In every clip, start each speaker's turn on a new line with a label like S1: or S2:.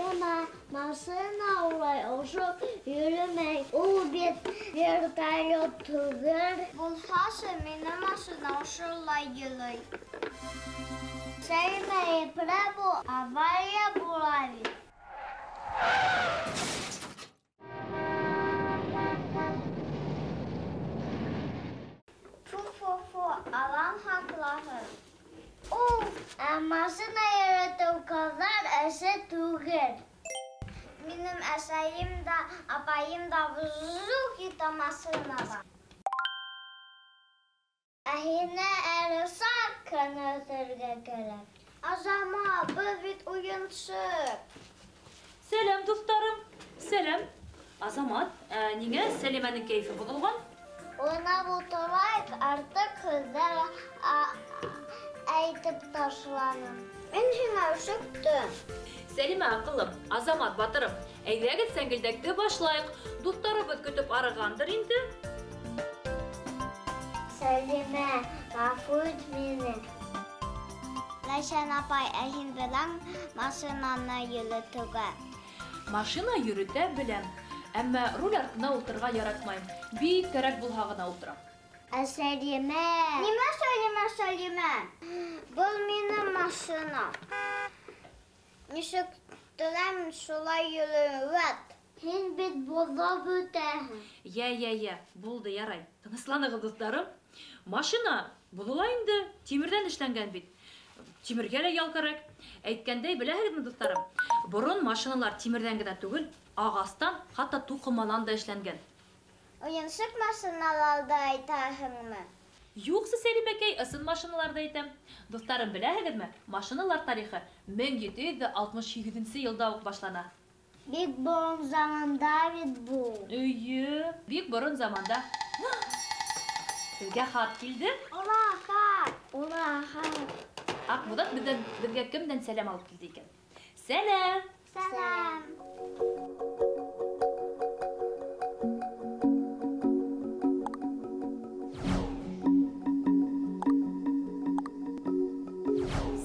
S1: Ama машина улай ошо йөрмәй. Ул бит вертолет түгел. Булһасы минем машина ошолай йөрий. Сәлимә, прабу авария була бит. Фу, алам хаклаһы. Ул машина йөртү кызлар эше түгел. Минем әсәем дә, апайым да вузук итә машинада. Әһине әле сакын өтергә кирәк. Азама, бу бит уенчык.
S2: Selam dostlarım. Selam. Azamat, niye Selime'nin keyfi bozulgan?
S1: Ona oturayık artık kızlar aytıp taşlanın. Ben şuna üşüktüm.
S2: Selime akıllım, Azamat batırım. Eyle git sengildekte başlayık. Dostlarımız kütüp arıgandır indi.
S1: Selime, gafut beni. Ləşən apay əhin bilən maşınanı yürütüge.
S2: Машина yürüte bilem. Ama rol артына ултырга яратмайм. Бик кәрәк булһа гына ултырам.
S1: Selime. Нимә Selime? Бұл минем машина. Ничек теләм шулай йөрүәт. Һин бит булып үтәһең.
S2: Я, булды ярай. Тынысланыгыз достарым. Машина булыла инде, тимирдән эшләнгән бит. Тимиргә лә ял кирәк. Әйткәндәй, беләһегезме достарым? Борын машиналар тимирдән генә түгел, агастан, хатта тукыманан да эшләнгән.
S1: Уенчык машиналарда әйтәһеңме?
S2: Юксы Сәлимәкәй, ысын машиналарда әйтәм. Достарым, беләһегезме? Машиналар тарихы 1768 елда ук башлана.
S1: Бик борын заманда бит бу.
S2: Өйе, бик борын заманда. Безгә хат килде.
S1: Ура, хат.
S2: Акбудат безгә кемдән сәлам алып килде икән? Сәлам.
S1: Сәлам.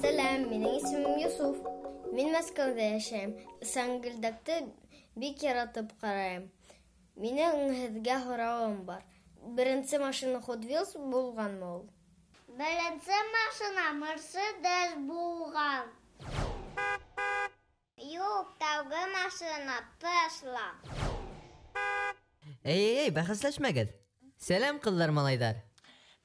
S3: Selam, benim ismim Yusuf. Мен Мәскәүдә яшәйм. Сәнгелдәкте бик яратып карыйм. Минең һеҙгә һорауым бар. Беренче машина Hot Wheels булганмы ул?
S1: Беренче машина Mercedes булган. Юк, тәүге машина Tesla.
S4: Эй, бәхәсләшмәгез. Сәлам кызлар, малайдар.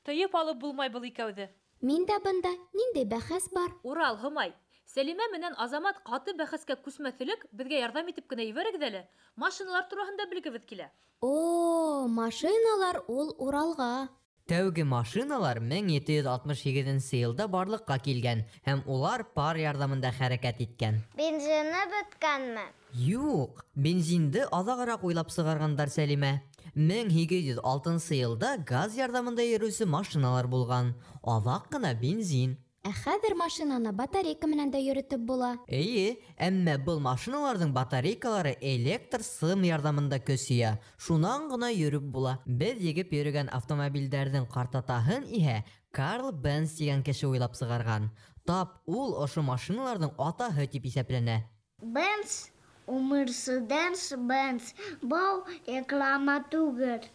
S2: Тыйып алып булмай был икәүҙе.
S5: Мин дә бында ниндәй бәхәс бар?
S2: Урал, Һымай. Сәлимә менән Азамат ҡаты бәхәскә күсмәҫелек, беҙгә ярҙам итеп кенә ебәрегеҙ әле. Машиналар тураһында белгебеҙ килә.
S5: О, машиналар ул Уралға.
S4: Тәүге машиналар 1768 елда барлыкка килгән һәм улар пар ярдәмендә хәрәкәт иткән.
S1: Бензины бөткәнме?
S4: Юк, бензинды аҙағыраҡ уйлап сығарғандар, Сәлимә. 1806 елда газ ярдәмендә йөрөүсе машиналар булган. Аҙаҡ ҡына бензин.
S5: Ә хәҙер машинаны батарейка менән дә йөрөтөп була.
S4: Эйе, әммә был машиналарҙың батарейкалары электр сым ярҙамында көсөйә. Шунан ғына йөрөп була. Беҙ егеп йөрөгән автомобилдәрҙең ҡартатаһын иһә Карл Бенц дигән кеше уйлап сығарған. Тап ул ошо машиналарҙың атаһы тип исәпләнә.
S1: Benz, Mercedes-Benz. Бұл реклама түгел.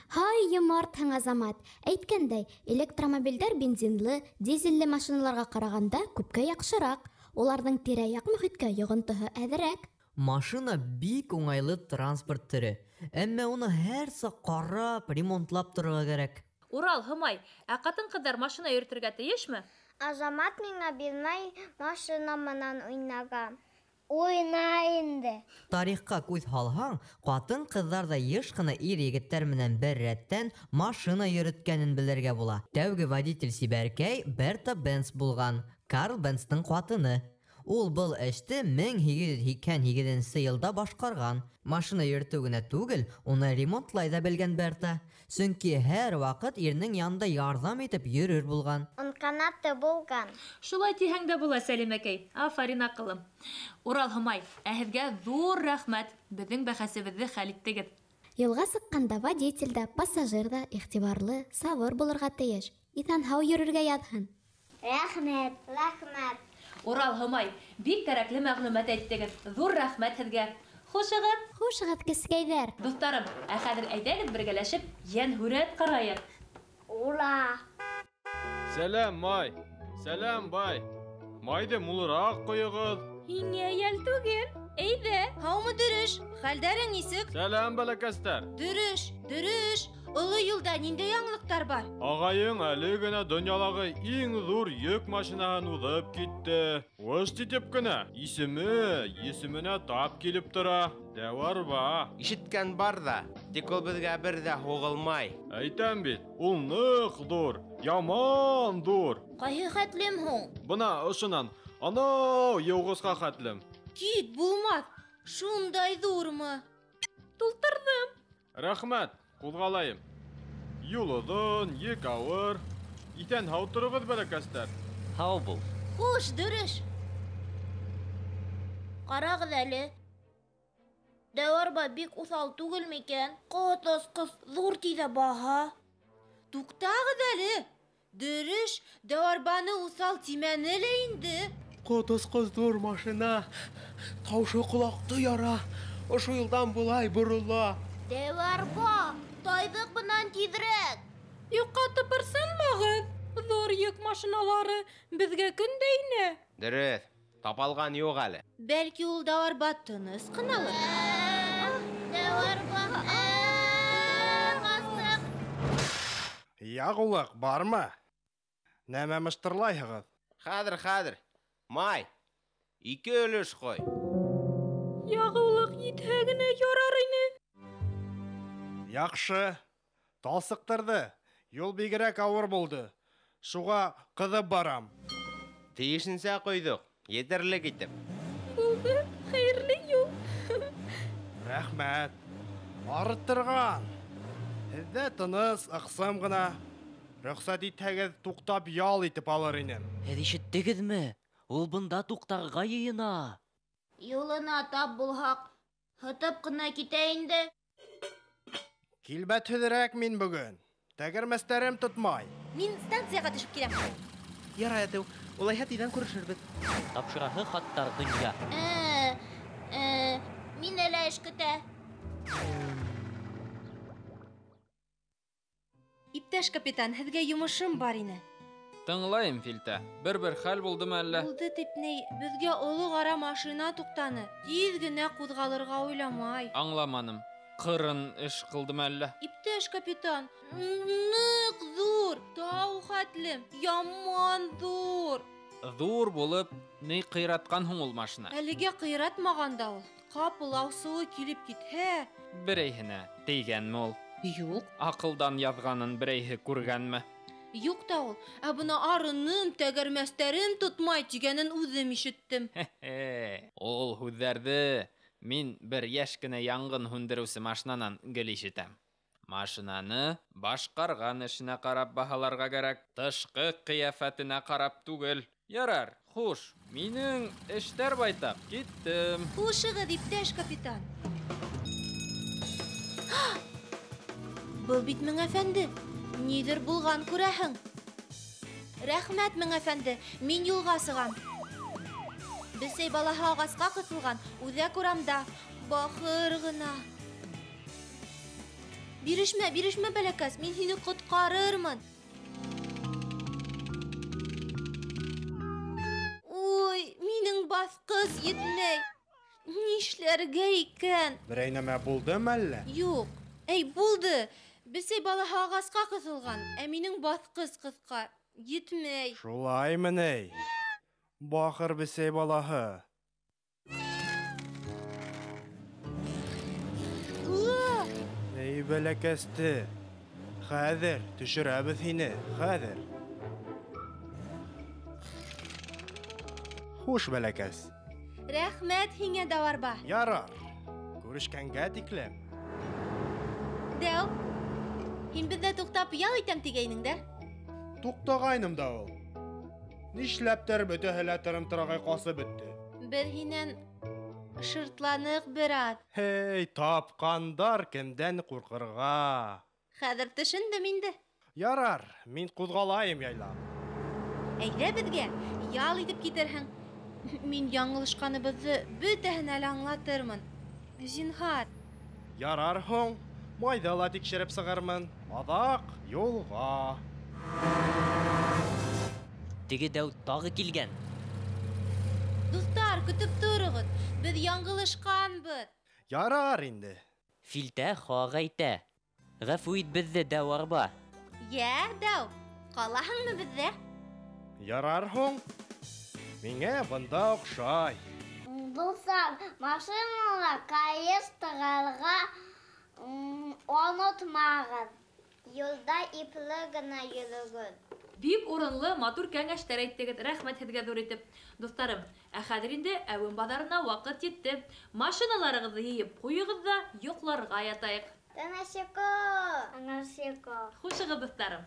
S5: Һай, йомартһың, Азамат. Әйткәндәй, электромобилдәр бензинлы, дизелле машиналарға ҡарағанда күпкә яҡшыраҡ. Уларҙың тирә-яҡ мөхиткә йоғонтоһо әҙерәк.
S4: Машина бик уңайлы транспорт түре. Әммә уны һәр саҡ ҡарап, ремонтлап торорға кәрәк.
S2: Урал, Һымай, ә ҡатын-ҡыҙҙар машина йөрөтөргә тейешме?
S1: Азамат миңә бирмәй машина менән уйнарға. Уйна инде.
S4: Тарихҡа күҙ һалһаң, ҡатын-ҡыҙҙар ҙа йыш ҡына ир-егеттәр менән бер рәттән машина йөрөткәнен белергә була. Тәүге водитель Сибәркәй Берта Бенц булған, Карл Бенцтың ҡатыны. Ул был эште 1888 йылда башҡарған. Машина йөрөтөү генә түгел, уны ремонтлай да белгән Берта. Сөнки һәр ваҡыт иренең янында ярҙам итеп йөрөр булған.
S1: Он канаты булган.
S2: Шулай тиһәң дә була, Сәлимәкәй. Афарин аҡылым. Урал, Һымай, ә һеҙгә ҙур рәхмәт. Беҙҙең бәхәсебеҙҙе хәл иттегеҙ.
S5: Юлға сыҡҡанда водитель да, пассажир да иғтибарлы, сабыр булырға тейеш. Иҫән-һау йөрөргә яҙһын.
S1: Рәхмәт.
S2: Урал Һымай, бик кәрәкле мәгълүмат әйттегез. Зур рәхмәт һеҙгә. Хушығыҙ.
S5: Хушығыҙ, кескәйҙәр.
S2: Дуҫтарым, ә хәҙер әйҙәгеҙ бергәләшеп йән һүрәт ҡарайыҡ.
S1: Ура!
S6: Сәләм, Май. Сәләм, Бай. Майды мулыраҡ ҡойоғоҙ.
S2: Һиңә йәл түгел. Әйҙә.
S7: Һаумы, Дөрөш? Хәлдәрең нисек?
S6: Сәләм, бәләкәстәр.
S7: Дөрөш. Оло юлда ниндәй яңылыҡтар бар?
S6: Ағайың әле генә донъялағы иң ҙур йөк машинаһын уҙып китте. Уж титеп кенә исеменә тап килеп тора. Дәварба.
S8: Ишеткән бар да, тик ул беҙгә бер ҙә һуғылмай.
S6: Әйтәм бит, ул ныҡ ҙур, яман ҙур.
S7: Ҡайһы хәтлем һуң?
S6: Бына ошонан, анау йыуғысҡа хәтлем.
S7: Кит, булмаҫ. Шундай ҙурмы?
S2: Тултырҙым.
S6: Рәхмәт, ҡуҙғалайым. Юл оҙон, ек ауыр. Иҫән һау тороғоҙ, бәләкәстәр.
S8: Һау бул.
S7: Хуш, Дөрөш. Ҡарағыҙ әле. Дәүарба бик уҫал түгел микән? Ҡот-осҡос ҙур тиҙә баһа. Туҡтағыҙ әле. Дөрөш, Дәүарбаны уҫал тимәне лә инде.
S8: Ҡот-осҡос ҙур машина. Таушы ҡолаҡты яра. Ошо юлдан булай борола.
S7: Дәүарба, тайҙыҡ бынан тиҙерәк.
S2: Юҡҡа тыпырсынмағыҙ. Ҙур йөк машиналары беҙгә көндә инә.
S8: Дөрөҫ, тапалған юҡ әле.
S7: Бәлки ул Дәүарба тыныс ҡыналыр. Дәүарба, ҡасыҡ.
S9: Яғулыҡ бармы? Нәмә мыштырлайһығыҙ?
S8: Хәҙер. Май, 2 өлөш ҡой.
S2: Яғыулыҡ етһә генә ярар ине.
S9: Яҡшы. Талсыҡтырҙы. Юл бигерәк ауыр булды. Шуға ҡыҙып барам.
S8: Тейешенсә ҡойҙоҡ, етерлек итеп.
S2: Булды, хәйерле юл.
S9: Рәхмәт. Арыттырған. Һеҙҙә тыныс, ыҡсым ғына. Рөхсәт итһәгеҙ, туҡтап ял итеп алыр инем.
S10: Һеҙ ишеттегеҙме? Ул бында туҡтарға йыйына.
S7: Юлына тап булһаҡ, һытып ҡына китә инде.
S9: Килбәтһеҙерәк мин бөгөн. Тәгәрмәстәрем тотмай.
S7: Мин станцияға төшөп киләм.
S8: Ярай, әтеү, улайһа тиҙән күрешербеҙ.
S10: Тапшыраһы хаттар донъя.
S7: Мине лә эш көтә. Иптәш капитан, һеҙгә йомошом бар ине.
S6: Тыңлайым, Филтә. Бер хәл булдымы әллә?
S7: Булды тип ней, беҙгә оло-ҡара машина туҡтаны. Тиҙ генә ҡуҙғалырға уйламай.
S6: Аңламаным. Ҡырын эш ҡылдымы әллә?
S7: Иптәш капитан, ныҡ ҙур, тау хәтлем, яман ҙур.
S6: Ҙур булып, ни ҡыйратҡан һуң ул машина?
S7: Әлегә ҡыйратмаған да ул. Ҡапыл аусыуы килеп китһә...
S6: Берәйһенә тейгәнме ул?
S7: Юҡ.
S6: Аҡылдан яҙғанын берәйһе күргәнме?
S7: Юҡ та ул. Ә бына арының тәгәрмәстәрен тотмай тигәнен үҙем ишеттем.
S6: Ул һүҙҙәрҙе мин бер йәш кенә янғын һүндереүсе машинанан гел ишетәм. Машинаны башҡарған эшенә ҡарап баһаларға кәрәк, тышҡы ҡиәфәтенә ҡарап түгел. Ярар, хуш, минең эштәр байтаҡ, киттем.
S7: Хушығыҙ, иптәш капитан. Был бит Мең әфәнде. Ниҙер булған күрәһең. Рәхмәт, Мең әфәнде, мин юлға сығам. Бесәй балаһы ағасҡа ҡыҫылған, үҙәк урамда. Бахыр ғына. Бирешмә, бәләкәс, мин һине ҡотҡарырмын. Ой, минең баҫҡыс етмәй. Нишләргә икән?
S9: Берәй нәмә булдымы әллә?
S7: Юҡ. Эй, булды. Бесәй балаһы ағасҡа ҡыҫылған, ә минең баҫҡыс ҡыҫҡа. Етмәй.
S9: Шулаймы ней? Бахыр бесәй балаһы. Эй, бәләкәсте. Хәҙер төшөрәбеҙ һине, хәҙер. Хуш, бәләкәс.
S7: Рәхмәт һиңә, Дәүарба.
S9: Ярар. Күрешкәнгә тиклем.
S7: Дәү, һин беҙҙә туҡтап ял итәм тигәйнең дә?
S9: Туҡтағайным да ул. Нишләптер бөтәһе лә тырым-тырағай ҡасып бөттө.
S7: Беҙ һинән шыртланыҡ бер аҙ.
S9: Хей, тапҡандар кемдән ҡурҡырға.
S7: Хәҙер төшөндөм инде.
S9: Ярар, мин ҡуҙғалайым яйлап.
S7: Әйҙә беҙгә, ял итеп китерһең. Мин яңылышканыбызды бөтәһен әле аңлатырмын. Зинһар.
S9: Ярар һуң, майдала тикшереп сығармын. Адак юлға.
S10: Теге дәү тағы килгән.
S7: Дуҫтар, көтөп торығыҙ. Беҙ яңғылышҡанбыҙ.
S9: Ярар инде.
S10: Филтә хақ әйтә. Ғәфү ит беҙҙе дәү арба.
S7: Йә, дәү. Ҡалаһыңмы беҙҙә?
S9: Ярар һуң. Миңә бында оҡшай.
S1: Дуҫтар, машинала кайыс тығырға онотмағыҙ. Юлда ипле генә йөрөгөҙ.
S2: Бик урынлы, матур кәңәштәр әйттегеҙ. Рәхмәт һеҙгә ҙур итеп. Дуҫтарым, ә хәҙер инде әүен баҙарына ваҡыт етте. Машиналарығыҙҙы йыйып ҡуйығыҙ ҙа йоҡларға ятайыҡ.
S1: Тынысыко. Тынысыко.
S2: Хушығыҙ, дуҫтарым.